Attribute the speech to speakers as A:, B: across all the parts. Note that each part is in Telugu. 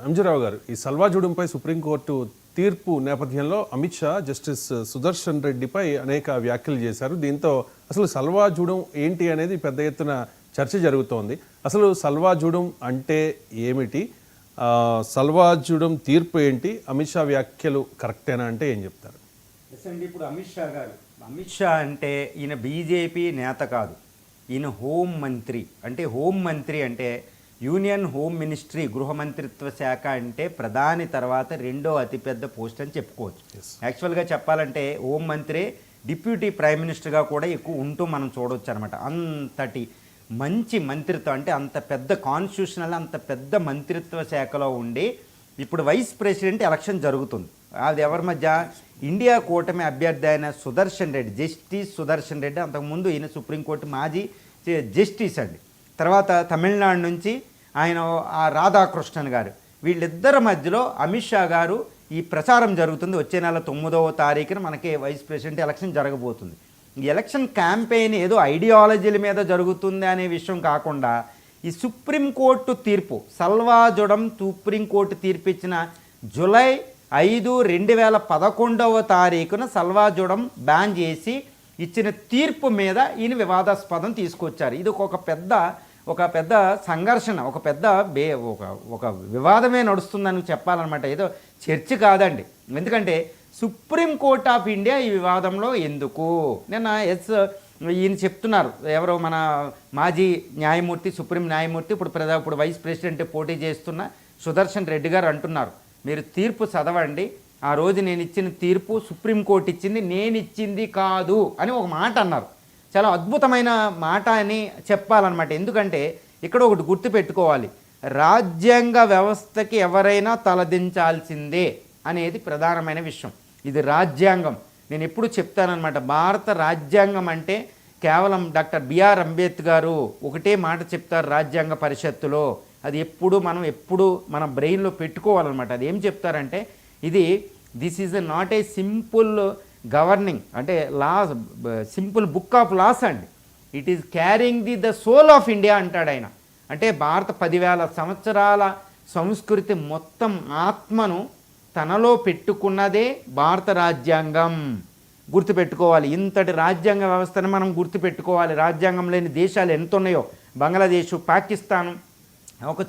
A: అంజరావు గారు, ఈ సల్వా జూడంపై సుప్రీంకోర్టు తీర్పు నేపథ్యంలో అమిత్ షా జస్టిస్ సుదర్శన్ రెడ్డిపై అనేక వ్యాఖ్యలు చేశారు. దీంతో అసలు సల్వా జూడం ఏంటి అనేది పెద్ద ఎత్తున చర్చ జరుగుతోంది. అసలు సల్వా జూడం అంటే ఏమిటి, సల్వా జూడం తీర్పు ఏంటి, అమిత్ షా వ్యాఖ్యలు కరెక్టేనా అంటే ఏం చెప్తారు?
B: అండి, ఇప్పుడు అమిత్ షా అంటే ఈయన బీజేపీ నేత కాదు, ఈయన హోం మంత్రి. అంటే హోం మంత్రి అంటే యూనియన్ హోమ్ మినిస్ట్రీ, గృహ మంత్రిత్వ శాఖ అంటే ప్రధాని తర్వాత రెండో అతిపెద్ద పోస్ట్ అని చెప్పుకోవచ్చు. యాక్చువల్గా చెప్పాలంటే హోం మంత్రి డిప్యూటీ ప్రైమ్ మినిస్టర్గా కూడా ఎక్కువ ఉంటూ మనం చూడవచ్చు అనమాట. అంతటి మంచి మంత్రిత్వం, అంటే అంత పెద్ద కాన్స్టిట్యూషనల్, అంత పెద్ద మంత్రిత్వ శాఖలో ఉండి ఇప్పుడు వైస్ ప్రెసిడెంట్ ఎలక్షన్ జరుగుతుంది. అది ఎవరి మధ్య? ఇండియా కూటమి అభ్యర్థి అయిన సుదర్శన్ రెడ్డి, జస్టిస్ సుదర్శన్ రెడ్డి. అంతకుముందు ఈయన సుప్రీంకోర్టు మాజీ జస్టిస్ అండి. తర్వాత తమిళనాడు నుంచి ఆయన రాధాకృష్ణన్ గారు. వీళ్ళిద్దరి మధ్యలో అమిత్ షా గారు ఈ ప్రచారం జరుగుతుంది. వచ్చే నెల 9వ తారీఖున మనకి వైస్ ప్రెసిడెంట్ ఎలక్షన్ జరగబోతుంది. ఈ ఎలక్షన్ క్యాంపెయిన్ ఏదో ఐడియాలజీల మీద జరుగుతుంది అనే విషయం కాకుండా ఈ సుప్రీంకోర్టు తీర్పు, సల్వా జుడం సుప్రీంకోర్టు తీర్పు ఇచ్చిన జూలై 5, 2011వ తారీఖున సల్వా జుడం బ్యాన్ చేసి ఇచ్చిన తీర్పు మీద ఈయన వివాదాస్పదం తీసుకొచ్చారు. ఇది ఒక పెద్ద సంఘర్షణ, ఒక వివాదమే నడుస్తుందని చెప్పాలన్నమాట. ఏదో చర్చ కాదండి. ఎందుకంటే సుప్రీంకోర్ట్ ఆఫ్ ఇండియా ఈ వివాదంలో ఎందుకు? నిన్న ఈయన చెప్తున్నారు, ఎవరో మన మాజీ న్యాయమూర్తి, సుప్రీం న్యాయమూర్తి, ఇప్పుడు వైస్ ప్రెసిడెంట్ పోటీ చేస్తున్న సుదర్శన్ రెడ్డి గారు అంటున్నారు, మీరు తీర్పు చదవండి, ఆ రోజు నేను ఇచ్చిన తీర్పు సుప్రీంకోర్టు ఇచ్చింది, నేను ఇచ్చింది కాదు అని ఒక మాట అన్నారు. చాలా అద్భుతమైన మాట అని చెప్పాలన్నమాట. ఎందుకంటే ఇక్కడ ఒకటి గుర్తుపెట్టుకోవాలి, రాజ్యాంగ వ్యవస్థకి ఎవరైనా తలదించాల్సిందే అనేది ప్రధానమైన విషయం. ఇది రాజ్యాంగం. నేను ఎప్పుడు చెప్తానన్నమాట, భారత రాజ్యాంగం అంటే కేవలం డాక్టర్ బిఆర్ అంబేద్కర్ గారు ఒకటే మాట చెప్తారు రాజ్యాంగ పరిషత్తులో. అది ఎప్పుడు మన బ్రెయిన్లో పెట్టుకోవాలన్నమాట. అది ఏం చెప్తారంటే, this is not a simple governing, అంటే laws, simple book of laws అండి. It is carrying the soul of India అంటాడు ఆయన. అంటే భారత 10,000 సంవత్సరాల సంస్కృతి మొత్తం ఆత్మను తనలో పెట్టుకున్నదే భారత రాజ్యాంగం. గుర్తుపెట్టుకోవాలి, ఇంతటి రాజ్యాంగ వ్యవస్థను మనం గుర్తుపెట్టుకోవాలి. రాజ్యాంగం లేని దేశాలు ఎంత ఉన్నాయో, బంగ్లాదేశ్, పాకిస్తాను.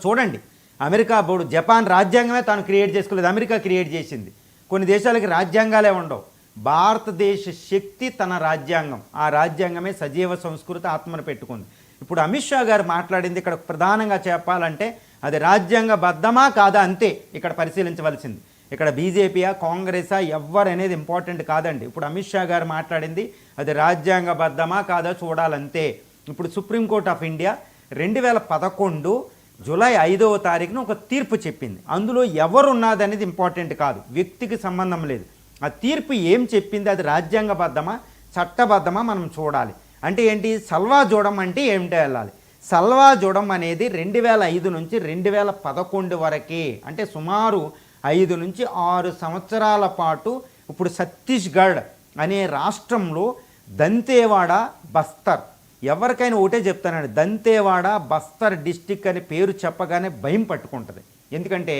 B: చూడండి, అమెరికా బోర్డు, జపాన్ రాజ్యాంగమే తాను క్రియేట్ చేసుకోలేదు, అమెరికా క్రియేట్ చేసింది. కొన్ని దేశాలకి రాజ్యాంగాలే ఉండవు. భారతదేశ శక్తి తన రాజ్యాంగం, ఆ రాజ్యాంగమే సజీవ సంస్కృతి ఆత్మను పెట్టుకుంది. ఇప్పుడు అమిత్ షా గారు మాట్లాడింది ఇక్కడ ప్రధానంగా చెప్పాలంటే అది రాజ్యాంగబద్ధమా కాదా అంతే ఇక్కడ పరిశీలించవలసింది. ఇక్కడ బీజేపీయా కాంగ్రెసా ఎవరనేది ఇంపార్టెంట్ కాదండి. ఇప్పుడు అమిత్ షా గారు మాట్లాడింది అది రాజ్యాంగబద్ధమా కాదా చూడాలంతే. ఇప్పుడు సుప్రీంకోర్ట్ ఆఫ్ ఇండియా 2011 జూలై 5వ తారీఖున ఒక తీర్పు చెప్పింది. అందులో ఎవరున్నది అనేది ఇంపార్టెంట్ కాదు, వ్యక్తికి సంబంధం లేదు. ఆ తీర్పు ఏం చెప్పింది, అది రాజ్యాంగబద్ధమా చట్టబద్ధమా మనం చూడాలి. అంటే ఏంటి, సల్వా జూడం అంటే ఏమిటో వెళ్ళాలి. సల్వా జూడం అనేది 2005 నుంచి 2011 వరకే, అంటే సుమారు 5 నుంచి 6 సంవత్సరాల పాటు ఇప్పుడు ఛత్తీస్గఢ్ అనే రాష్ట్రంలో దంతేవాడ, బస్తర్, ఎవరికైనా ఒకటే చెప్తానండి, దంతేవాడ బస్తర్ డిస్టిక్ అనే పేరు చెప్పగానే భయం పట్టుకుంటుంది. ఎందుకంటే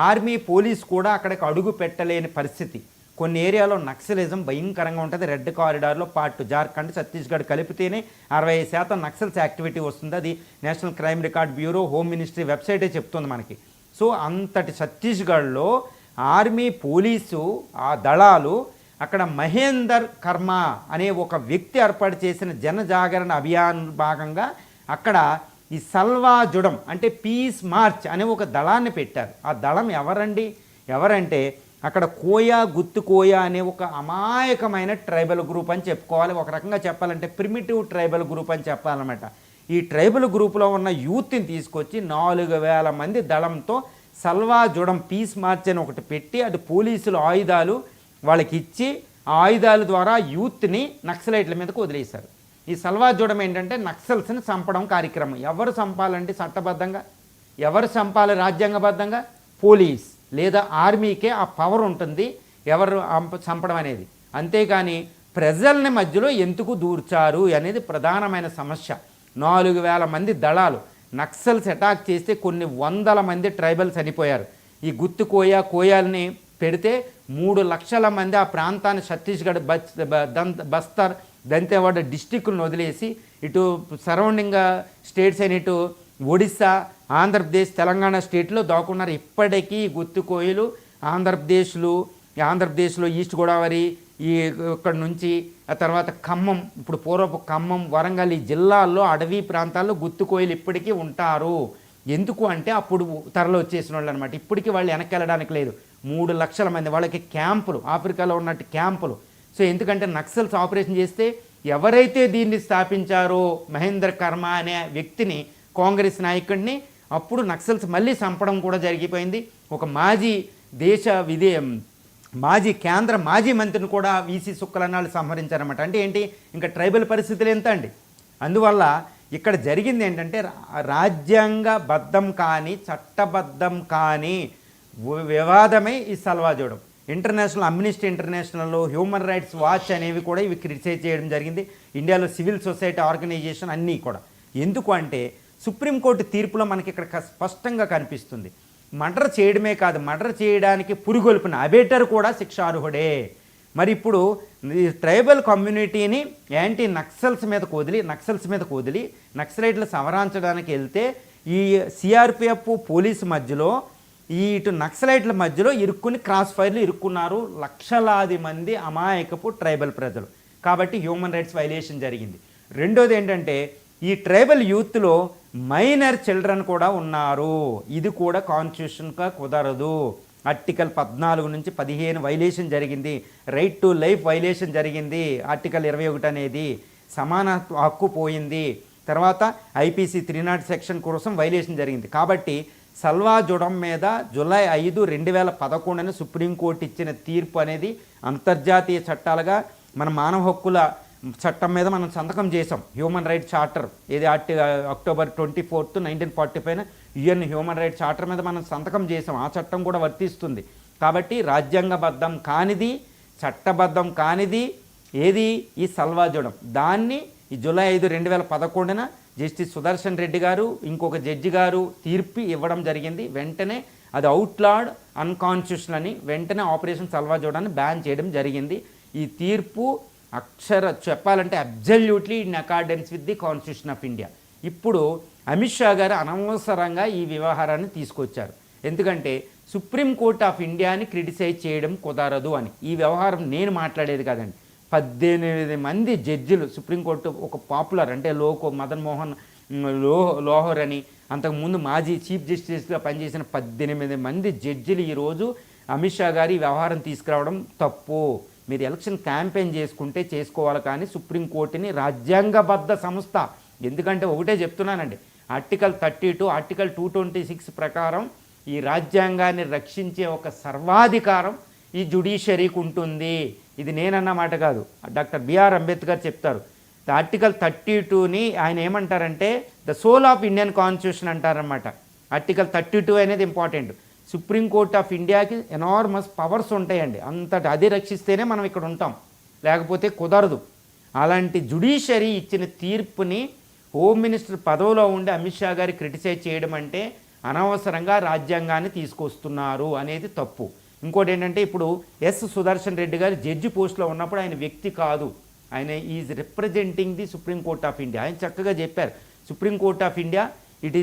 B: ఆర్మీ, పోలీస్ కూడా అక్కడికి అడుగు పెట్టలేని పరిస్థితి. కొన్ని ఏరియాలో నక్సలిజం భయంకరంగా ఉంటుంది. రెడ్ కారిడార్లో పార్ట్ జార్ఖండ్, ఛత్తీస్గఢ్ కలిపితేనే 60% నక్సల్స్ యాక్టివిటీ వస్తుంది. అది national crime record bureau, home ministry వెబ్సైటే చెప్తుంది మనకి. సో అంతటి ఛత్తీస్గఢ్లో ఆర్మీ, పోలీసు, ఆ దళాలు అక్కడ మహేందర్ కర్మ అనే ఒక వ్యక్తి ఏర్పాటు చేసిన జనజాగరణ అభియాన్ భాగంగా అక్కడ ఈ సల్వా జుడం అంటే పీస్ మార్చ్ అనే ఒక దళాన్ని పెట్టారు. ఆ దళం ఎవరంటే అక్కడ కోయా, గుత్తు కోయా అనే ఒక అమాయకమైన ట్రైబల్ గ్రూప్ అని చెప్పుకోవాలి. ఒక రకంగా చెప్పాలంటే ప్రిమిటివ్ ట్రైబల్ గ్రూప్ అని చెప్పాలన్నమాట. ఈ ట్రైబల్ గ్రూపులో ఉన్న యూత్ని తీసుకొచ్చి 4,000 మంది దళంతో సల్వా జుడం పీస్ మార్చ్ అని ఒకటి పెట్టి, అది పోలీసులు ఆయుధాలు వాళ్ళకి ఇచ్చి, ఆ ఆయుధాల ద్వారా యూత్ని నక్సలైట్ల మీదకు వదిలేశారు. ఈ సల్వా జుడం ఏంటంటే నక్సల్స్ని చంపడం కార్యక్రమం. ఎవరు చంపాలంటే చట్టబద్ధంగా, ఎవరు చంపాలి రాజ్యాంగబద్ధంగా? పోలీస్ లేదా ఆర్మీకే ఆ పవర్ ఉంటుంది ఎవరు చంపడం అనేది. అంతేకాని ప్రజల్ని మధ్యలో ఎందుకు దూర్చారు అనేది ప్రధానమైన సమస్య. 4,000 మంది దళాలు నక్సల్స్ అటాక్ చేస్తే కొన్ని 100 మంది ట్రైబల్స్ చనిపోయారు. ఈ గుత్తు కోయాలని పెడితే 3 లక్షల మంది ఆ ప్రాంతాన్ని ఛత్తీస్గఢ్ బస్తర్ దంతేవాడ డిస్టిక్ను వదిలేసి ఇటు సరౌండింగ్ స్టేట్స్ అయిన ఇటు ఒడిస్సా, ఆంధ్రప్రదేశ్, తెలంగాణ స్టేట్లో దాక్కున్నారు. ఇప్పటికీ గుత్తు కోయలు ఆంధ్రప్రదేశ్లో ఈస్ట్ గోదావరి ఇక్కడ నుంచి ఆ తర్వాత ఖమ్మం, ఇప్పుడు పూర్వపు ఖమ్మం, వరంగల్ ఈ జిల్లాల్లో అడవి ప్రాంతాల్లో గుత్తు కోయలు ఇప్పటికీ ఉంటారు. ఎందుకు అంటే అప్పుడు తరలి వచ్చేసిన వాళ్ళు అనమాట. ఇప్పటికీ వాళ్ళు వెనక్కి వెళ్ళడానికి లేదు. 3 లక్షల మంది వాళ్ళకి క్యాంపులు, ఆఫ్రికాలో ఉన్నట్టు క్యాంపులు. సో ఎందుకంటే నక్సల్స్ ఆపరేషన్ చేస్తే ఎవరైతే దీన్ని స్థాపించారో మహేంద్ర కర్మ అనే వ్యక్తిని, కాంగ్రెస్ నాయకుడిని, అప్పుడు నక్సల్స్ మళ్ళీ చంపడం కూడా జరిగిపోయింది. ఒక మాజీ కేంద్ర మాజీ మంత్రిని కూడా వీసీ సుక్కలన్నాళ్ళు సంహరించారన్నమాట. అంటే ఏంటి, ఇంకా ట్రైబల్ పరిస్థితులు ఎంత అండి. అందువల్ల ఇక్కడ జరిగింది ఏంటంటే రాజ్యాంగబద్ధం కానీ చట్టబద్ధం కానీ వివాదమే ఈ Salwa Judum. International amnesty international, human rights watch అనేవి కూడా ఇవి క్రిటిసైజ్ చేయడం జరిగింది. ఇండియాలో సివిల్ సొసైటీ ఆర్గనైజేషన్ అన్నీ కూడా. ఎందుకు అంటే సుప్రీంకోర్టు తీర్పులో మనకి ఇక్కడ స్పష్టంగా కనిపిస్తుంది. మర్డర్ చేయడమే కాదు, మర్డర్ చేయడానికి పురుగొల్పిన అబేటర్ కూడా శిక్షార్హుడే. మరి ఇప్పుడు ఈ ట్రైబల్ కమ్యూనిటీని నక్సల్స్ మీదకు వదిలి నక్సలైట్లు సంవరించడానికి వెళ్తే ఈ సిఆర్పిఎఫ్ పోలీసు మధ్యలో ఇటు నక్సలైట్ల మధ్యలో క్రాస్ ఫైర్లు ఇరుక్కున్నారు లక్షలాది మంది అమాయకపు ట్రైబల్ ప్రజలు. కాబట్టి హ్యూమన్ రైట్స్ వైలేషన్ జరిగింది. రెండోది ఏంటంటే ఈ ట్రైబల్ యూత్లో మైనర్ చిల్డ్రన్ కూడా ఉన్నారు. ఇది కూడా కాన్స్టిట్యూషన్గా కుదరదు. ఆర్టికల్ 14 నుంచి 15 వైలేషన్ జరిగింది. రైట్ టు లైఫ్ వైలేషన్ జరిగింది. ఆర్టికల్ 21 అనేది సమాన హక్కు పోయింది. తర్వాత ఐపీసీ 300 సెక్షన్ కోసం వైలేషన్ జరిగింది. కాబట్టి సల్వాజోడం మీద జూలై 5, 2011 సుప్రీంకోర్టు ఇచ్చిన తీర్పు అనేది అంతర్జాతీయ చట్టాలుగా మన మానవ హక్కుల చట్టం మీద మనం సంతకం చేసాం. హ్యూమన్ రైట్స్ చార్టర్ ఇది October 24, 1945 UN human rights charter మీద మనం సంతకం చేసాం. ఆ చట్టం కూడా వర్తిస్తుంది. కాబట్టి రాజ్యాంగబద్ధం కానిది, చట్టబద్ధం కానిది ఏది ఈ సల్వాజోడం. దాన్ని ఈ జూలై 5, 2011 జస్టిస్ సుదర్శన్ రెడ్డి గారు ఇంకొక జడ్జి గారు తీర్పు ఇవ్వడం జరిగింది. వెంటనే అది అవుట్లాడ్ అన్కాన్స్టిట్యూషనల్ అని వెంటనే ఆపరేషన్ సల్వాజోడాన్ని బ్యాన్ చేయడం జరిగింది. ఈ తీర్పు చెప్పాలంటే absolutely in accordance with the constitution of India. ఇప్పుడు అమిత్ షా గారు అనవసరంగా ఈ వ్యవహారాన్ని తీసుకొచ్చారు. ఎందుకంటే సుప్రీంకోర్టు ఆఫ్ ఇండియాని క్రిటిసైజ్ చేయడం కుదరదు అని. ఈ వ్యవహారం నేను మాట్లాడేది కాదండి. 18 మంది జడ్జిలు సుప్రీంకోర్టు, ఒక పాపులర్ అంటే మదన్ మోహన్ లోహర్ అని, అంతకుముందు మాజీ చీఫ్ జస్టిస్గా పనిచేసిన 18 మంది జడ్జిలు ఈరోజు అమిత్ షా గారు ఈ వ్యవహారం తీసుకురావడం తప్పు. మీరు ఎలక్షన్ క్యాంపెయిన్ చేసుకుంటే చేసుకోవాలి, కానీ సుప్రీంకోర్టుని రాజ్యాంగబద్ధ సంస్థ. ఎందుకంటే ఒకటే చెప్తున్నానండి, ఆర్టికల్ 32, ఆర్టికల్ 226 ప్రకారం ఈ రాజ్యాంగాన్ని రక్షించే ఒక సర్వాధికారం ఈ జ్యుడిషియరీకి ఉంటుంది. ఇది నేనన్న మాట కాదు, డాక్టర్ బిఆర్ అంబేద్కర్ చెప్తారు. ఆర్టికల్ 32ని ఆయన ఏమంటారంటే the soul of Indian constitution అంటారన్నమాట. ఆర్టికల్ 32 అనేది ఇంపార్టెంట్. సుప్రీంకోర్టు ఆఫ్ ఇండియాకి ఎనార్మస్ పవర్స్ ఉంటాయండి. అంతటి అది రక్షిస్తేనే మనం ఇక్కడ ఉంటాం, లేకపోతే కుదరదు. అలాంటి జ్యుడిషియరీ ఇచ్చిన తీర్పుని హోమ్ మినిస్టర్ పదవిలో ఉండి అమిత్ షా గారి క్రిటిసైజ్ చేయడం అంటే అనవసరంగా రాజ్యాంగాన్ని తీసుకొస్తున్నారు అనేది తప్పు. ఇంకోటి ఏంటంటే ఇప్పుడు సుదర్శన్ రెడ్డి గారు జడ్జి పోస్ట్లో ఉన్నప్పుడు ఆయన వ్యక్తి కాదు, ఆయన is representing the supreme court of India. ఆయన చక్కగా చెప్పారు, supreme court of India it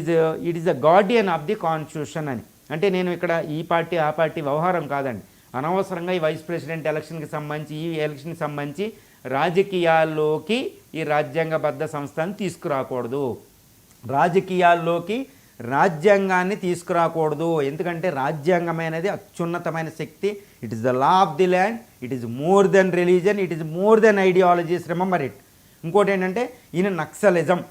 B: is the Guardian of the constitution అని. అంటే నేను ఇక్కడ ఈ పార్టీ ఆ పార్టీ వ్యవహారం కాదండి. అనవసరంగా ఈ వైస్ ప్రెసిడెంట్ ఎలక్షన్కి సంబంధించి, ఈ ఎలక్షన్కి సంబంధించి రాజకీయాల్లోకి ఈ రాజ్యాంగబద్ధ సంస్థను తీసుకురాకూడదు. రాజకీయాల్లోకి రాజ్యాంగాన్ని తీసుకురాకూడదు. ఎందుకంటే రాజ్యాంగమైనది అత్యున్నతమైన శక్తి. It is the law of the land. It is more than religion. It is more than ideologies. Remember it. ఇంకోటి ఏంటంటే ఈయన నక్సలిజం.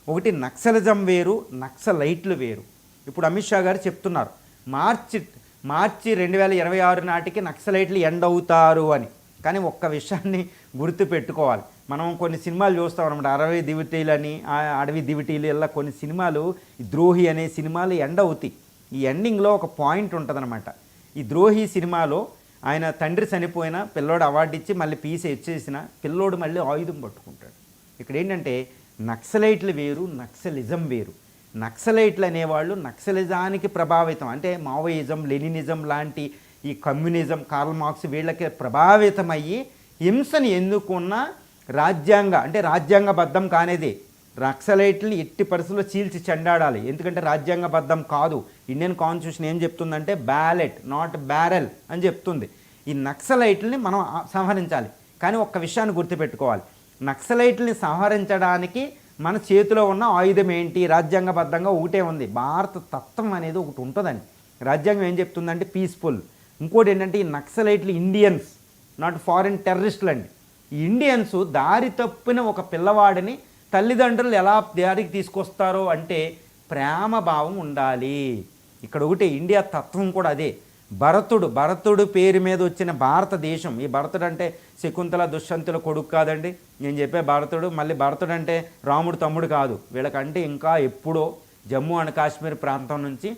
B: ఒకటి నక్సలిజం వేరు, నక్సలైట్లు వేరు. ఇప్పుడు అమిత్ షా గారు చెప్తున్నారు మార్చి 2026 నాటికి నక్సలైట్లు ఎండ్ అవుతారు అని. కానీ ఒక్క విషయాన్ని గుర్తు పెట్టుకోవాలి. మనం కొన్ని సినిమాలు చూస్తాం అన్నమాట, అడవి దివిటీలు ఇలా కొన్ని సినిమాలు, ఈ ద్రోహి అనే సినిమాలు ఎండ్ అవుతాయి. ఈ ఎండింగ్లో ఒక పాయింట్ ఉంటుందన్నమాట. ఈ ద్రోహి సినిమాలో ఆయన తండ్రి చనిపోయిన పిల్లోడు అవార్డు ఇచ్చి మళ్ళీ పీస్ ఇచ్చేసిన పిల్లోడు మళ్ళీ ఆయుధం పట్టుకుంటాడు. ఇక్కడ ఏంటంటే నక్సలైట్లు వేరు, నక్సలిజం వేరు. నక్సలైట్లు అనేవాళ్ళు నక్సలిజానికి ప్రభావితం, అంటే మావోయిజం, లెనినిజం లాంటి ఈ కమ్యూనిజం, కార్ల్ మార్క్స్ వీళ్ళకి ప్రభావితమయ్యి హింసని ఎన్నుకున్న రాజ్యాంగబద్ధం కానేది నక్సలైట్ని ఎట్టి పరిస్థితుల్లో చీల్చి చెండాడాలి. ఎందుకంటే రాజ్యాంగబద్ధం కాదు. ఇండియన్ కాన్స్టిట్యూషన్ ఏం చెప్తుందంటే బ్యాలెట్ నాట్ బ్యారెల్ అని చెప్తుంది. ఈ నక్సలైట్లని మనం సంహరించాలి. కానీ ఒక్క విషయాన్ని గుర్తుపెట్టుకోవాలి, నక్సలైట్లని సంహరించడానికి మన చేతిలో ఉన్న ఆయుధం ఏంటి? రాజ్యాంగబద్ధంగా ఒకటే ఉంది, భారత తత్వం అనేది ఒకటి ఉంటుందండి. రాజ్యాంగం ఏం చెప్తుందంటే పీస్ఫుల్. ఇంకోటి ఏంటంటే ఈ నక్సలైట్లు ఇండియన్స్, నాట్ ఫారిన్ టెర్రరిస్టులు అండి. ఈ ఇండియన్స్ దారి తప్పిన ఒక పిల్లవాడిని తల్లిదండ్రులు ఎలా దారికి తీసుకొస్తారో అంటే ప్రేమ భావం ఉండాలి. ఇక్కడ ఒకటి ఇండియా తత్వం కూడా అదే. భరతుడు పేరు మీద వచ్చిన భారతదేశం, ఈ భరతుడు అంటే శకుంతల దుష్యంతుల కొడుకు కాదండి నేను చెప్పే భరతుడు. మళ్ళీ భరతుడు అంటే రాముడు తమ్ముడు కాదు. వీళ్ళకంటే ఇంకా ఎప్పుడో జమ్మూ అండ్ కాశ్మీర్ ప్రాంతం నుంచి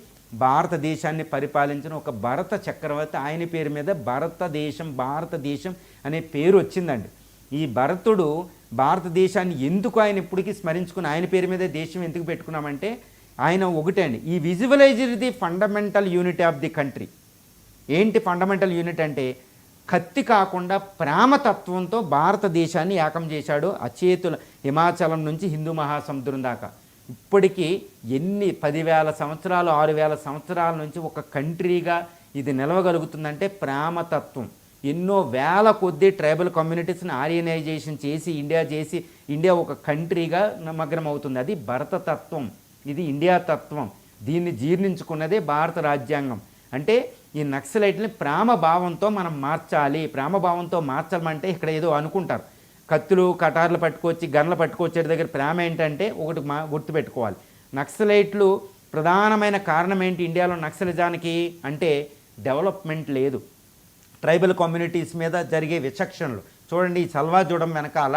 B: భారతదేశాన్ని పరిపాలించిన ఒక భరత చక్రవర్తి, ఆయన పేరు మీద భారతదేశం అనే పేరు వచ్చిందండి. ఈ భరతుడు భారతదేశాన్ని ఎందుకు ఆయన ఇప్పటికీ స్మరించుకుని ఆయన పేరు మీద దేశం ఎందుకు పెట్టుకున్నామంటే ఆయన ఒకటే అండి, ఈ visualised the fundamental unity of the country. ఏంటి ఫండమెంటల్ యూనిట్ అంటే కత్తి కాకుండా ప్రేమతత్వంతో భారతదేశాన్ని ఏకం చేశాడు. అచేతుల హిమాచలం నుంచి హిందూ మహాసముద్రం దాకా ఇప్పటికీ ఎన్ని 10,000 సంవత్సరాలు 6,000 సంవత్సరాల నుంచి ఒక కంట్రీగా ఇది నిలవగలుగుతుందంటే ప్రేమతత్వం. ఎన్నో వేల కొద్దీ ట్రైబల్ కమ్యూనిటీస్ని ఆర్యనైజేషన్ చేసి ఇండియా ఒక కంట్రీగా నిమగ్నం అవుతుంది. అది భరత తత్వం, ఇది ఇండియా తత్వం. దీన్ని జీర్ణించుకున్నదే భారత రాజ్యాంగం. అంటే ఈ నక్సలైట్ని ప్రేమభావంతో మనం మార్చాలి. ప్రేమభావంతో మార్చాలంటే ఇక్కడ ఏదో అనుకుంటారు, కత్తులు కటార్లు పట్టుకొచ్చి గన్లు పట్టుకొచ్చే దగ్గర ప్రేమ ఏంటంటే ఒకటి గుర్తుపెట్టుకోవాలి. నక్సలైట్లు ప్రధానమైన కారణం ఏంటి ఇండియాలో నక్సలిజానికి అంటే డెవలప్మెంట్ లేదు. ట్రైబల్ కమ్యూనిటీస్ మీద జరిగే విచక్షణలు చూడండి. ఈ సల్వాజూడం వెనకాల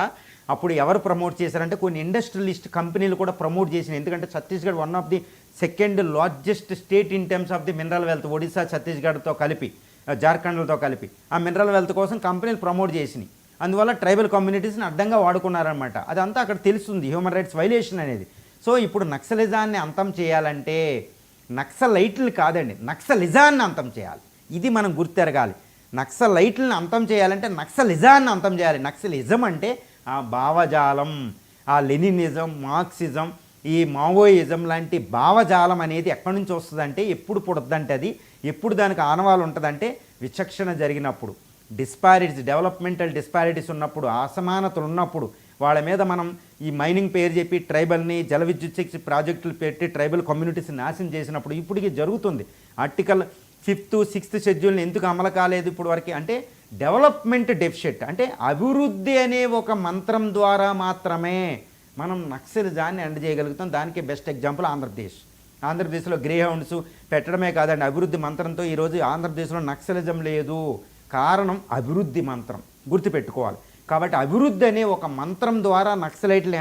B: అప్పుడు ఎవరు ప్రమోట్ చేశారంటే కొన్ని ఇండస్ట్రియలిస్ట్ కంపెనీలు కూడా ప్రమోట్ చేసినాయి. ఎందుకంటే Chhattisgarh one of the second largest state in terms of the mineral wealth. Odisha, ఛత్తీస్గఢ్తో కలిపి, జార్ఖండ్లతో కలిపి ఆ మినరల్ వెల్త్ కోసం కంపెనీలు ప్రమోట్ చేసినాయి. అందువల్ల ట్రైబల్ కమ్యూనిటీస్ని అడ్డంగా వాడుకున్నారనమాట. అదంతా అక్కడ తెలుస్తుంది, హ్యూమన్ రైట్స్ వైలేషన్ అనేది. సో ఇప్పుడు నక్సలిజాన్ని అంతం చేయాలంటే నక్సలైట్లు కాదండి, నక్సలిజాన్ని అంతం చేయాలి. ఇది మనం గుర్తెరగాలి. నక్సలైట్లను అంతం చేయాలంటే నక్సలిజాన్ని అంతం చేయాలి. నక్సలిజం అంటే ఆ భావజాలం, ఆ లెనినిజం, మార్క్సిజం, ఈ మావోయిజం లాంటి భావజాలం అనేది ఎక్కడి నుంచి వస్తుందంటే ఎప్పుడు పుడుతుందంటే అది ఎప్పుడు దానికి ఆనవాలు ఉంటుందంటే విచక్షణ జరిగినప్పుడు, డెవలప్మెంటల్ డిస్పారిటీస్ ఉన్నప్పుడు, అసమానతలు ఉన్నప్పుడు వాళ్ళ మీద మనం ఈ మైనింగ్ పేరు చెప్పి ట్రైబల్ని జల విద్యుత్ శక్తి ప్రాజెక్టులు పెట్టి ట్రైబల్ కమ్యూనిటీస్ని నాశనం చేసినప్పుడు ఇప్పటికీ జరుగుతుంది. ఆర్టికల్ 5th 6th షెడ్యూల్ని ఎందుకు అమలు కాలేదు ఇప్పుడు వరకు అంటే డెవలప్మెంట్ డెఫిషిట్, అంటే అభివృద్ధి అనే ఒక మంత్రం ద్వారా మాత్రమే మనం నక్సలిజాన్ని ఎండ్ చేయగలుగుతాం. దానికి బెస్ట్ ఎగ్జాంపుల్ ఆంధ్రప్రదేశ్లో గ్రే హౌండ్స్ పెట్టడమే కాదండి, అభివృద్ధి మంత్రంతో ఈరోజు ఆంధ్రప్రదేశ్లో నక్సలిజం లేదు. కారణం అభివృద్ధి మంత్రం, గుర్తుపెట్టుకోవాలి. కాబట్టి అభివృద్ధి అనే ఒక మంత్రం ద్వారా నక్సలైట్లు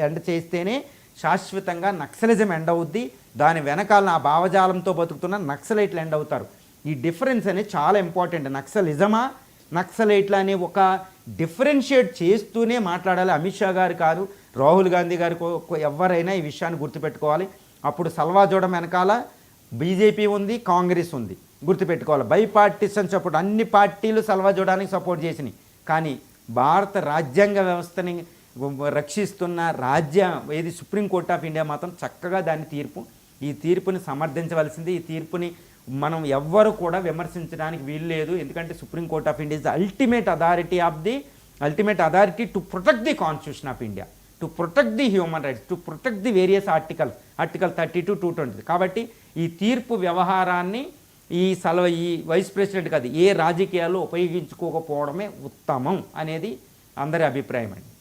B: ఎండ్ చేస్తేనే శాశ్వతంగా నక్సలిజం ఎండ్ అవుద్ది. దాని వెనకాల ఆ భావజాలంతో బతుకుతున్న నక్సలైట్లు ఎండ్ అవుతారు. ఈ డిఫరెన్స్ అనేది చాలా ఇంపార్టెంట్. నక్సలిజమా నక్సలైట్ల అనే ఒక డిఫరెన్షియేట్ చేస్తూనే మాట్లాడాలి. అమిత్ షా గారు కాదు, రాహుల్ గాంధీ గారు, ఎవరైనా ఈ విషయాన్ని గుర్తుపెట్టుకోవాలి. అప్పుడు సల్వాజూడం వెనకాల బీజేపీ ఉంది, కాంగ్రెస్ ఉంది, గుర్తుపెట్టుకోవాలి. బైపార్టిసన్స్ అప్పుడు అన్ని పార్టీలు సల్వాజూడానికి సపోర్ట్ చేసినాయి. కానీ భారత రాజ్యాంగ వ్యవస్థని రక్షిస్తున్న ఏది సుప్రీంకోర్ట్ ఆఫ్ ఇండియా మాత్రం చక్కగా ఈ తీర్పుని సమర్థించవలసింది. ఈ తీర్పుని మనం ఎవ్వరు కూడా విమర్శించడానికి వీలు లేదు. ఎందుకంటే Supreme Court of India is the ultimate authority to protect the constitution of India, to protect the human rights, to protect the various article 32, 220. కాబట్టి ఈ తీర్పు వ్యవహారాన్ని ఈ వైస్ ప్రెసిడెంట్ కాదు ఏ రాజకీయాల్లో ఉపయోగించుకోకపోవడమే ఉత్తమం అనేది అందరి అభిప్రాయం అండి.